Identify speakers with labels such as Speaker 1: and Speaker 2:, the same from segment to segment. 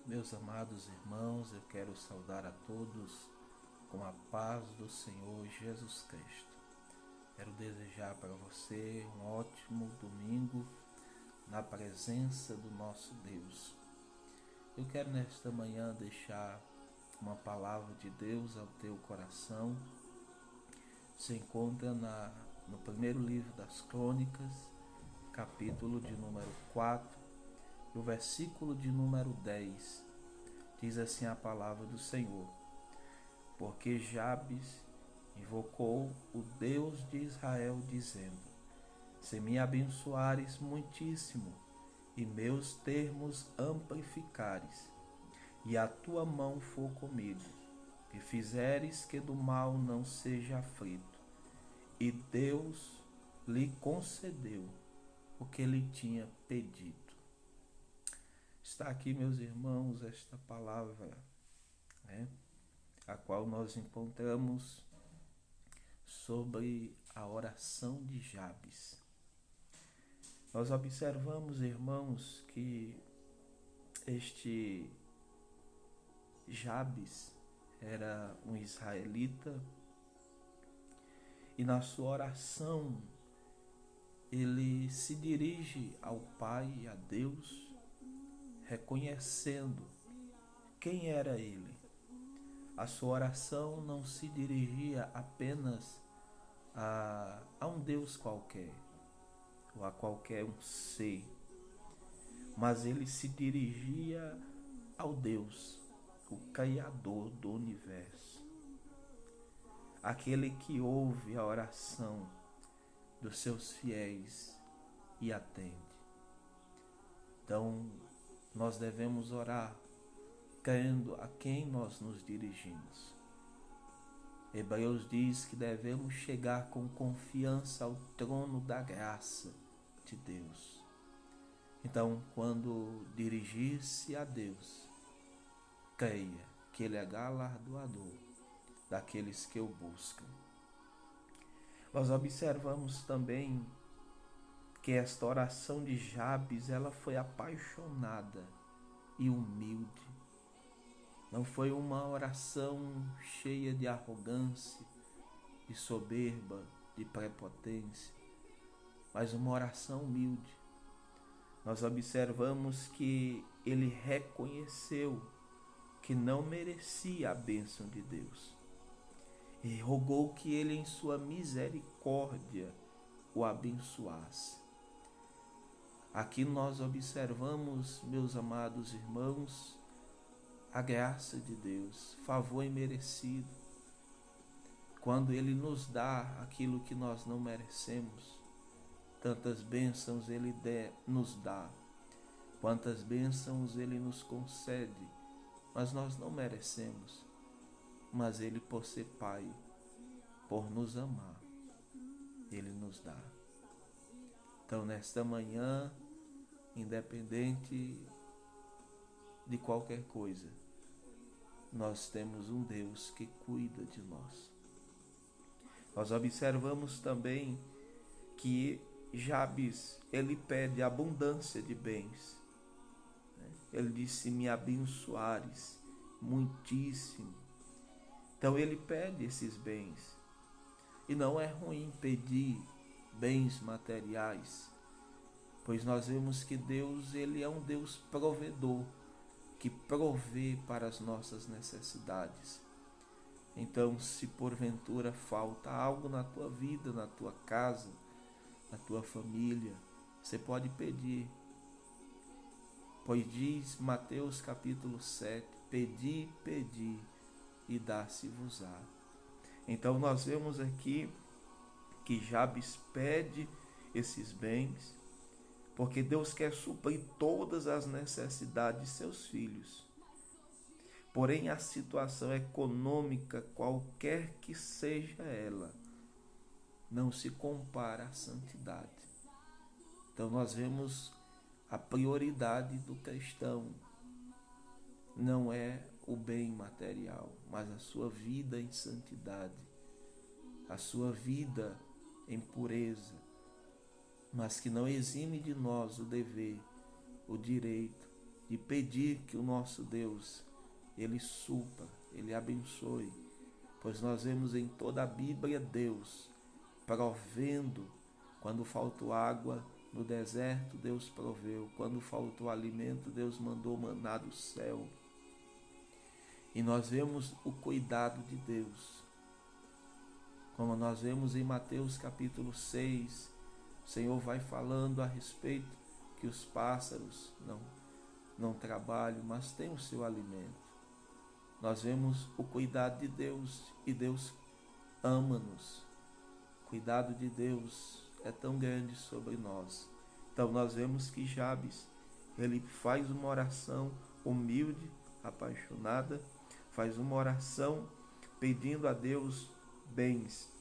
Speaker 1: Meus amados irmãos, eu quero saudar a todos com a paz do Senhor Jesus Cristo. Quero desejar para você um ótimo domingo na presença do nosso Deus. Eu quero nesta manhã deixar uma palavra de Deus ao teu coração. Se encontra no primeiro livro das Crônicas, capítulo de número 4, o versículo de número 10. Diz assim a palavra do Senhor: porque Jabes invocou o Deus de Israel, dizendo: se me abençoares muitíssimo, e meus termos amplificares, e a tua mão for comigo, e fizeres que do mal não seja aflito. E Deus lhe concedeu o que lhe tinha pedido. Está aqui, meus irmãos, esta palavra, a qual nós encontramos sobre a oração de Jabes. Nós observamos, irmãos, que este Jabes era um israelita e na sua oração ele se dirige ao Pai, a Deus, reconhecendo quem era ele. A sua oração não se dirigia apenas a um Deus qualquer, ou a qualquer um ser, mas ele se dirigia ao Deus, o Criador do universo, aquele que ouve a oração dos seus fiéis e atende. Então, nós devemos orar crendo a quem nós nos dirigimos. Hebreus diz que devemos chegar com confiança ao trono da graça de Deus. Então, quando dirigir-se a Deus, creia que Ele é galardoador daqueles que o buscam. Nós observamos também que esta oração de Jabes, ela foi apaixonada e humilde. Não foi uma oração cheia de arrogância, de soberba, de prepotência, mas uma oração humilde. Nós observamos que ele reconheceu que não merecia a bênção de Deus e rogou que ele, em sua misericórdia, o abençoasse. Aqui nós observamos, meus amados irmãos, a graça de Deus, favor imerecido, quando Ele nos dá aquilo que nós não merecemos. Tantas bênçãos Ele nos dá, quantas bênçãos Ele nos concede, mas nós não merecemos. Mas Ele, por ser Pai, por nos amar, Ele nos dá. Então, nesta manhã, independente de qualquer coisa, nós temos um Deus que cuida de nós. Nós observamos também que Jabes, ele pede abundância de bens. Ele disse: me abençoares muitíssimo. Então ele pede esses bens. E não é ruim pedir bens materiais, pois nós vemos que Deus, ele é um Deus provedor, que provê para as nossas necessidades. Então, se porventura falta algo na tua vida, na tua casa, na tua família, você pode pedir. Pois diz Mateus capítulo 7, pedi, pedi, e dá-se-vos-á. Então nós vemos aqui que Jabes pede esses bens, porque Deus quer suprir todas as necessidades de seus filhos. Porém, a situação econômica, qualquer que seja ela, não se compara à santidade. Então nós vemos a prioridade do cristão não é o bem material, mas a sua vida em santidade, a sua vida em pureza, mas que não exime de nós o dever, o direito de pedir que o nosso Deus, Ele supra, Ele abençoe, pois nós vemos em toda a Bíblia Deus provendo. Quando faltou água no deserto, Deus proveu. Quando faltou alimento, Deus mandou maná do céu. E nós vemos o cuidado de Deus. Como nós vemos em Mateus capítulo 6, o Senhor vai falando a respeito que os pássaros não trabalham, mas têm o seu alimento. Nós vemos o cuidado de Deus e Deus ama-nos. O cuidado de Deus é tão grande sobre nós. Então nós vemos que Jabes, ele faz uma oração humilde, apaixonada, faz uma oração pedindo a Deus bens.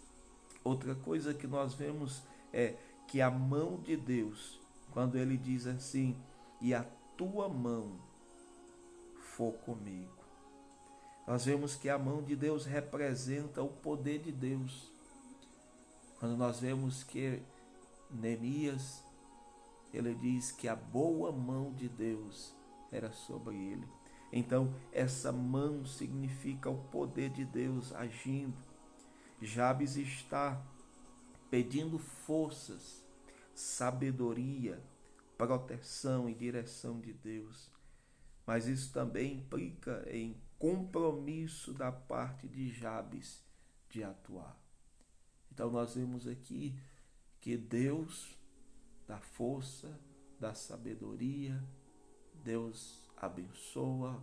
Speaker 1: Outra coisa que nós vemos é que a mão de Deus, quando ele diz assim, e a tua mão for comigo. Nós vemos que a mão de Deus representa o poder de Deus. Quando nós vemos que Neemias, ele diz que a boa mão de Deus era sobre ele. Então, essa mão significa o poder de Deus agindo. Jabes está pedindo forças, sabedoria, proteção e direção de Deus. Mas isso também implica em compromisso da parte de Jabes de atuar. Então nós vemos aqui que Deus dá força, dá sabedoria, Deus abençoa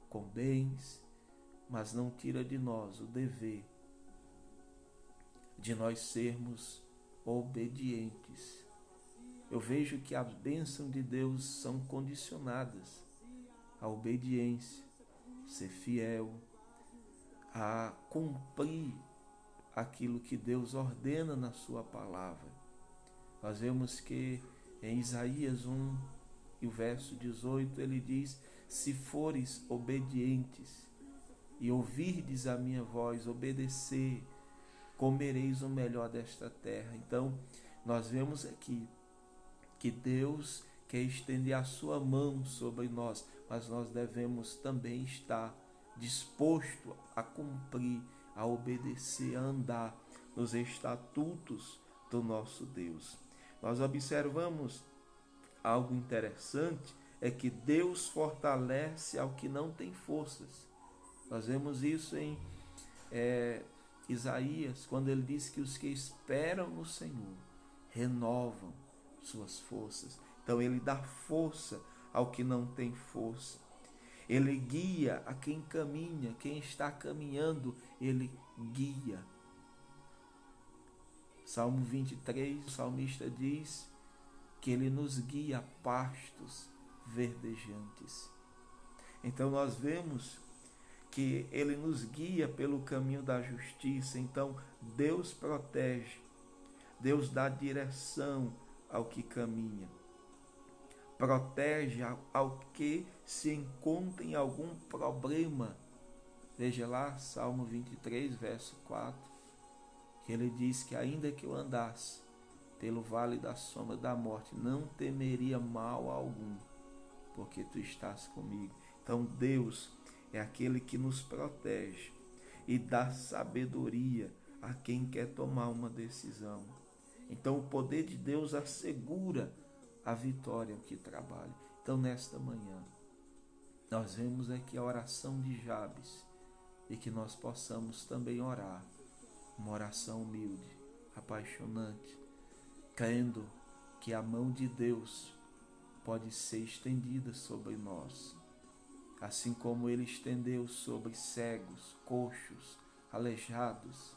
Speaker 1: com bens, mas não tira de nós o dever de nós sermos obedientes. Eu vejo que as bênçãos de Deus são condicionadas à obediência, ser fiel, a cumprir aquilo que Deus ordena na sua palavra. Nós vemos que em Isaías 1 e o verso 18 ele diz: se fores obedientes e ouvirdes a minha voz, obedecer, comereis o melhor desta terra. Então nós vemos aqui que Deus quer estender a sua mão sobre nós, mas nós devemos também estar disposto a cumprir, a obedecer, a andar nos estatutos do nosso Deus. Nós observamos algo interessante, é que Deus fortalece ao que não tem forças. Nós vemos isso em Isaías, quando ele diz que os que esperam no Senhor renovam suas forças. Então ele dá força ao que não tem força. Ele guia a quem caminha, quem está caminhando, ele guia. Salmo 23, o salmista diz que ele nos guia a pastos verdejantes. Então nós vemos que ele nos guia pelo caminho da justiça. Então Deus protege, Deus dá direção ao que caminha, protege ao que se encontra em algum problema. Veja lá, Salmo 23, verso 4, que ele diz que ainda que eu andasse pelo vale da sombra da morte, não temeria mal algum, porque tu estás comigo. Então Deus é aquele que nos protege e dá sabedoria a quem quer tomar uma decisão. Então o poder de Deus assegura a vitória ao que trabalha. Então nesta manhã, nós vemos aqui a oração de Jabes e que nós possamos também orar, uma oração humilde, apaixonante, crendo que a mão de Deus pode ser estendida sobre nós, assim como ele estendeu sobre cegos, coxos, aleijados,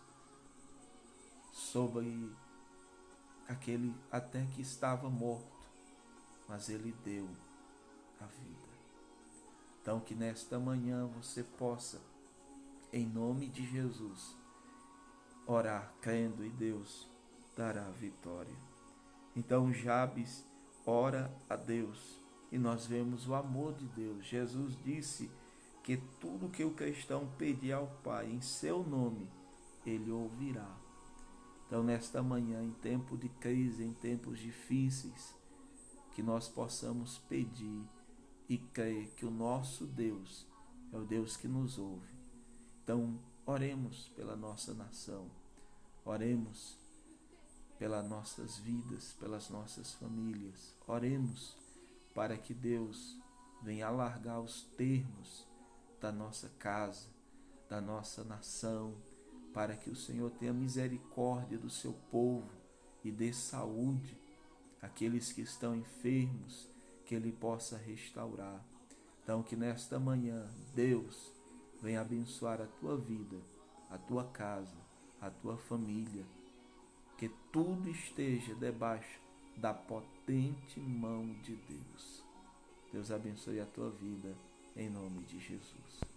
Speaker 1: sobre aquele até que estava morto, mas ele deu a vida. Então que nesta manhã você possa, em nome de Jesus, orar crendo, e Deus dará a vitória. Então Jabes ora a Deus e nós vemos o amor de Deus. Jesus disse que tudo que o cristão pedir ao Pai em seu nome, ele ouvirá. Então nesta manhã, em tempo de crise, em tempos difíceis, que nós possamos pedir e crer que o nosso Deus é o Deus que nos ouve. Então, oremos pela nossa nação, oremos pelas nossas vidas, pelas nossas famílias, oremos para que Deus venha alargar os termos da nossa casa, da nossa nação, para que o Senhor tenha misericórdia do seu povo e dê saúde àqueles que estão enfermos, que Ele possa restaurar. Então, que nesta manhã Deus venha abençoar a tua vida, a tua casa, a tua família, que tudo esteja debaixo da potente mão de Deus. Deus abençoe a tua vida, em nome de Jesus.